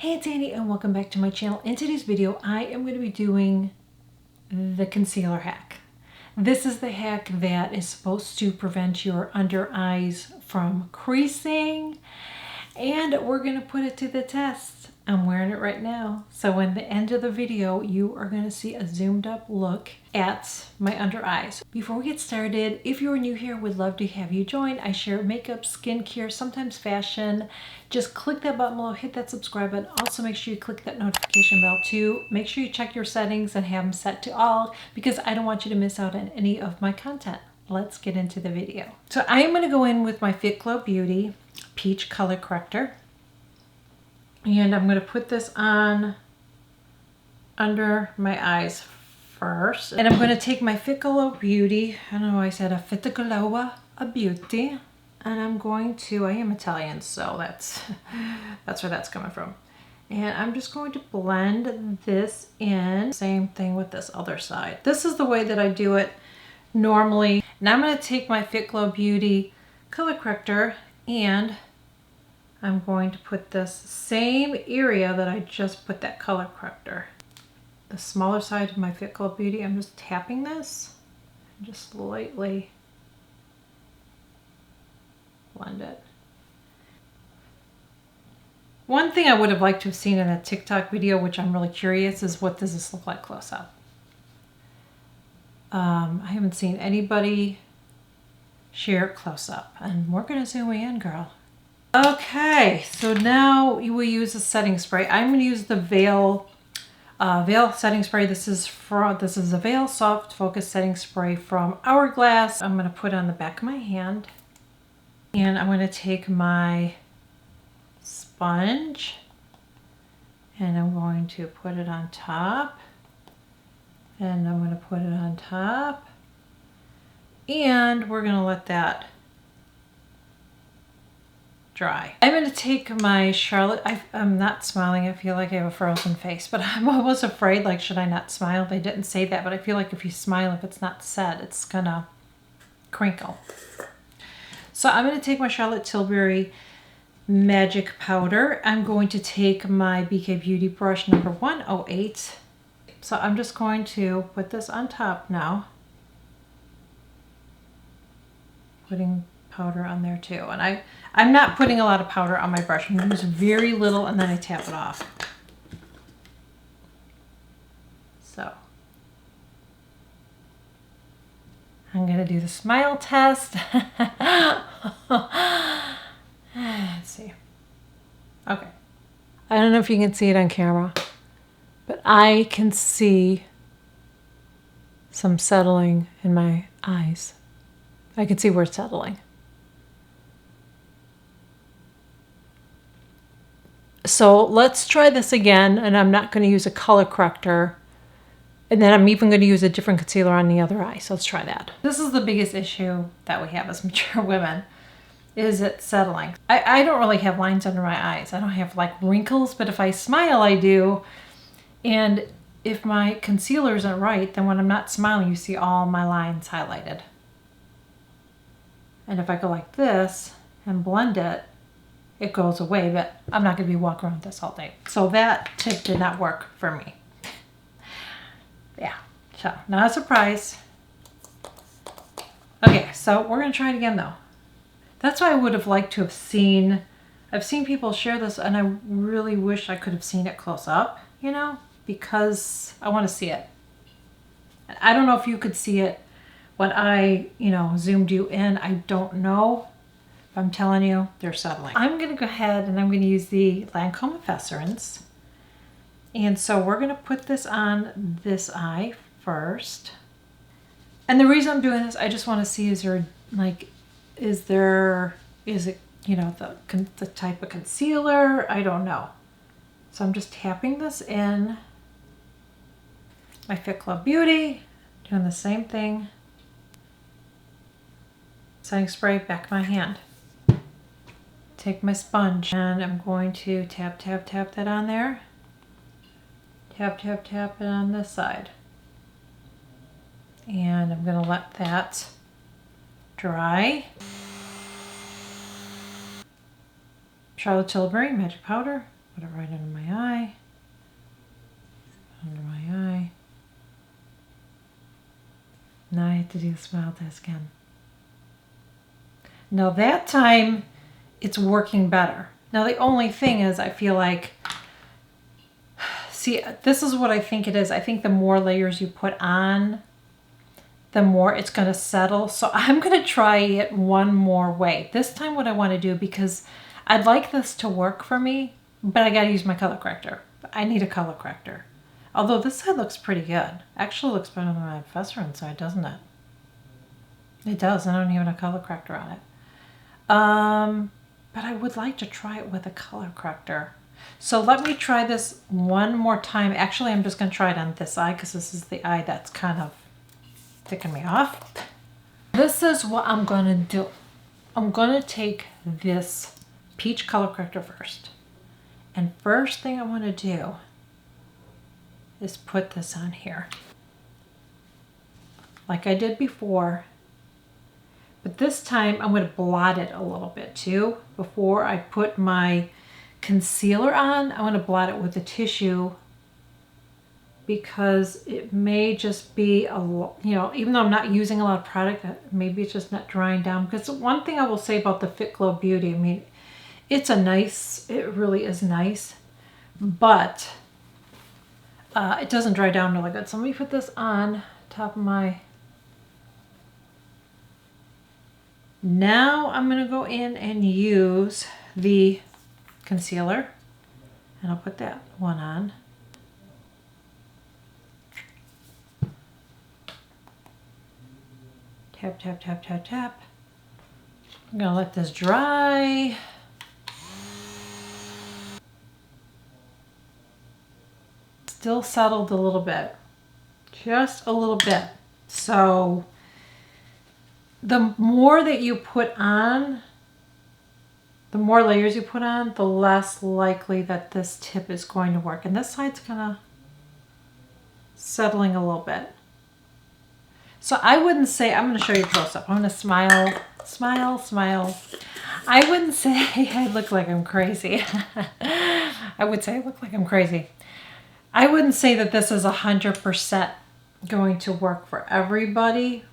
Hey, it's Annie and welcome back to my channel. In today's video, I am going to be doing the concealer hack. This is the hack that is supposed to prevent your under eyes from creasing, and we're going to put it to the test. I'm wearing it right now. So in the end of the video, you are going to see a zoomed up look at my under eyes. Before we get started, if you're new here, would love to have you join. I share makeup, skincare, sometimes fashion. Just click that button below, hit that subscribe button. Also make sure you click that notification bell too. Make sure you check your settings and have them set to all because I don't want you to miss out on any of my content. Let's get into the video. So I am going to go in with my Fit Glow Beauty Peach Color Corrector. And I'm going to put this on under my eyes first. And I'm going to take my Fit Glow Beauty, I don't know why I said a Fit Glow Beauty. And I'm going to, I am Italian, so that's where that's coming from. And I'm just going to blend this in. Same thing with this other side. This is the way that I do it normally. And I'm going to take my Fit Glow Beauty Color Corrector and I'm going to put this same area that I just put that color corrector. The smaller side of my Fit Glow Beauty, I'm just tapping this and just lightly blend it. One thing I would have liked to have seen in a TikTok video, which I'm really curious, is what does this look like close up? I haven't seen anybody share it close up, and we're gonna zoom in, girl. Okay, so now we use a setting spray. I'm going to use the Veil setting spray. This is a Veil Soft Focus setting spray from Hourglass. I'm going to put it on the back of my hand, and I'm going to take my sponge, and I'm going to put it on top, and I'm going to put it on top, and we're going to let that dry. I'm going to take my Charlotte, I'm not smiling, I feel like I have a frozen face, but I'm almost afraid, like, should I not smile? They didn't say that, but I feel like if you smile, if it's not set, it's gonna crinkle. So I'm going to take my Charlotte Tilbury Magic Powder. I'm going to take my BK Beauty brush number 108. So I'm just going to put this on top now. Putting powder on there too, and I'm not putting a lot of powder on my brush. I'm going to use very little and then I tap it off. So I'm going to do the smile test. Let's see. Okay. I don't know if you can see it on camera, but I can see some settling in my eyes. I can see where it's settling. So let's try this again, and I'm not going to use a color corrector, and then I'm even going to use a different concealer on the other eye. So let's try that. This is the biggest issue that we have as mature women, is it settling. I don't really have lines under my eyes. I don't have like wrinkles, but if I smile, I do. And if my concealer isn't right, then when I'm not smiling, you see all my lines highlighted. And if I go like this and blend it, it goes away, but I'm not going to be walking around with this all day. So that tip did not work for me. Yeah, so not a surprise. Okay, so we're going to try it again though. That's why I would have liked to have seen, I've seen people share this and I really wish I could have seen it close up, you know, because I want to see it. I don't know if you could see it when I, zoomed you in. I don't know. I'm telling you, they're settling. I'm going to go ahead and I'm going to use the Lancome Effacence. And so we're going to put this on this eye first. And the reason I'm doing this, I just want to see, is it, the type of concealer? I don't know. So I'm just tapping this in. My Fit Glow Beauty, doing the same thing. Setting spray, back of my hand. Take my sponge and I'm going to tap, tap, tap that on there. Tap, tap, tap it on this side. And I'm going to let that dry. Charlotte Tilbury Magic Powder, put it right under my eye. Under my eye. Now I have to do the smile test again. Now that time, it's working better. Now the only thing is I feel like, see, this is what I think it is. I think the more layers you put on, the more it's going to settle. So I'm going to try it one more way. This time what I want to do, because I'd like this to work for me, but I got to use my color corrector. I need a color corrector. Although this side looks pretty good. Actually looks better than my Professor inside, doesn't it? It does. I don't even have a color corrector on it. But I would like to try it with a color corrector. So let me try this one more time. Actually, I'm just going to try it on this eye because this is the eye that's kind of ticking me off. This is what I'm going to do. I'm going to take this peach color corrector first. And first thing I want to do is put this on here. Like I did before. But this time I'm going to blot it a little bit too. Before I put my concealer on, I want to blot it with a tissue because it may just be a, you know, even though I'm not using a lot of product, maybe it's just not drying down. Because one thing I will say about the Fit Glow Beauty, I mean, it's a nice, it really is nice, but it doesn't dry down really good. So let me put this on top of my. Now I'm going to go in and use the concealer, and I'll put that one on. Tap, tap, tap, tap, tap. I'm going to let this dry. Still settled a little bit, just a little bit. So the more that you put on, the more layers you put on, the less likely that this tip is going to work. And this side's kind of settling a little bit. So I wouldn't say, I'm going to show you close up. I'm going to smile, smile, smile. I wouldn't say I look like I'm crazy. I would say I look like I'm crazy. I wouldn't say that this is 100% going to work for everybody.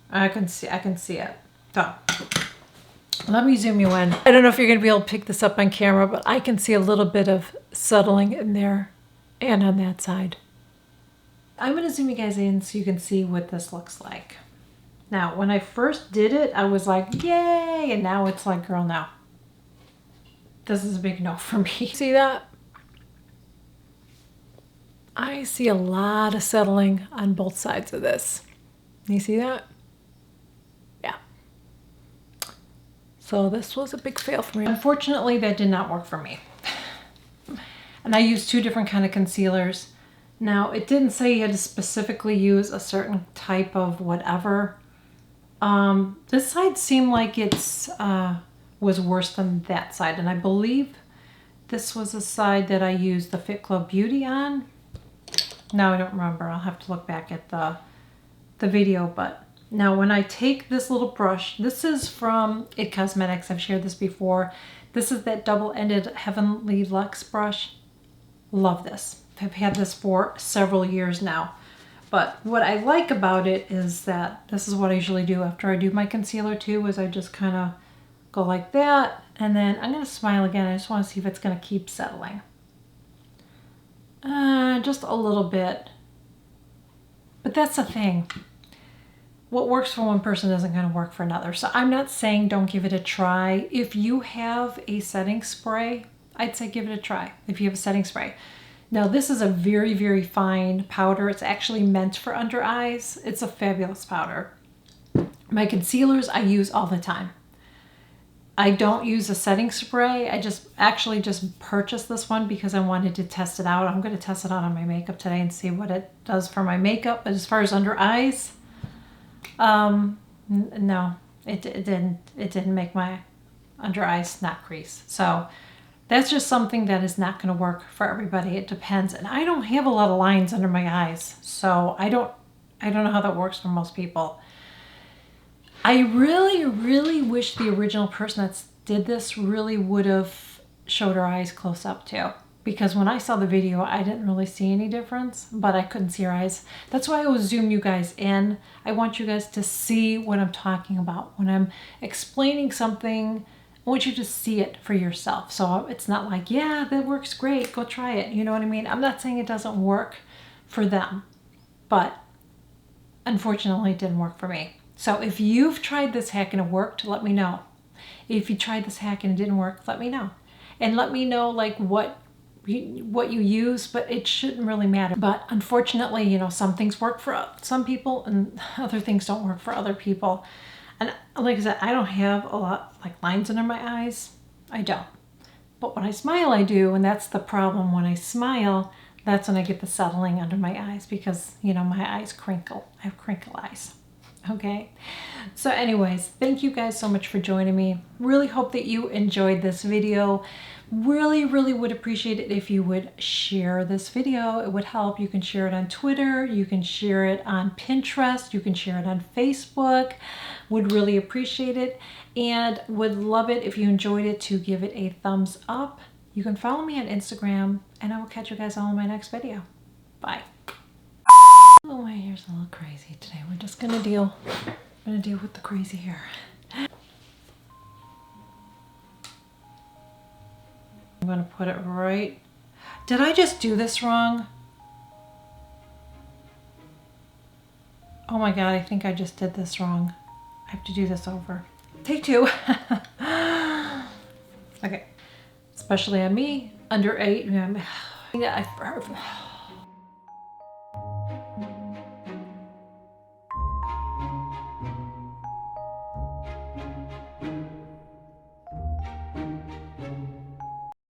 I can see it. So let me zoom you in. I don't know if you're going to be able to pick this up on camera, but I can see a little bit of settling in there and on that side. I'm going to zoom you guys in so you can see what this looks like. Now, when I first did it, I was like, yay! And now it's like, girl, no. This is a big no for me. See that? I see a lot of settling on both sides of this. You see that? Yeah. So this was a big fail for me. Unfortunately, that did not work for me. And I used two different kind of concealers. Now, it didn't say you had to specifically use a certain type of whatever. This side seemed like it's was worse than that side. And I believe this was the side that I used the Fit Glow Beauty on. Now I don't remember. I'll have to look back at the video. But now when I take this little brush, this is from It Cosmetics. I've shared this before. This is that double-ended Heavenly Luxe brush. Love this. I've had this for several years now. But what I like about it is that this is what I usually do after I do my concealer too, is I just kind of go like that. And then I'm going to smile again. I just want to see if it's going to keep settling. Just a little bit. But that's the thing. What works for one person isn't going to work for another. So I'm not saying don't give it a try. If you have a setting spray, I'd say give it a try if you have a setting spray. Now this is a very, very fine powder. It's actually meant for under eyes. It's a fabulous powder. My concealers I use all the time. I don't use a setting spray. I actually just purchased this one because I wanted to test it out. I'm going to test it out on my makeup today and see what it does for my makeup. But as far as under eyes, no, it didn't make my under eyes not crease. So that's just something that is not going to work for everybody. It depends. And I don't have a lot of lines under my eyes, so I don't know how that works for most people. I really, really wish the original person that did this really would have showed her eyes close up too. Because when I saw the video, I didn't really see any difference, but I couldn't see her eyes. That's why I always zoom you guys in. I want you guys to see what I'm talking about. When I'm explaining something, I want you to see it for yourself. So it's not like, yeah, that works great, go try it. You know what I mean? I'm not saying it doesn't work for them, but unfortunately it didn't work for me. So if you've tried this hack and it worked, let me know. If you tried this hack and it didn't work, let me know. And let me know like what you use, but it shouldn't really matter. But unfortunately, you know, some things work for some people and other things don't work for other people. And like I said, I don't have a lot like lines under my eyes. I don't. But when I smile, I do. And that's the problem. When I smile, that's when I get the settling under my eyes because, you know, my eyes crinkle. I have crinkle eyes. Okay. So anyways, thank you guys so much for joining me. Really hope that you enjoyed this video. Really would appreciate it if you would share this video. It would help. You can share it on Twitter. You can share it on Pinterest. You can share it on Facebook. Would really appreciate it and would love it if you enjoyed it to give it a thumbs up. You can follow me on Instagram and I will catch you guys all in my next video. Bye. Oh, my hair's a little crazy today. We're just gonna deal with the crazy hair. I'm gonna put it right. Did I just do this wrong? Oh my God, I think I just did this wrong. I have to do this over. Take two. Okay. Especially on me, under 8.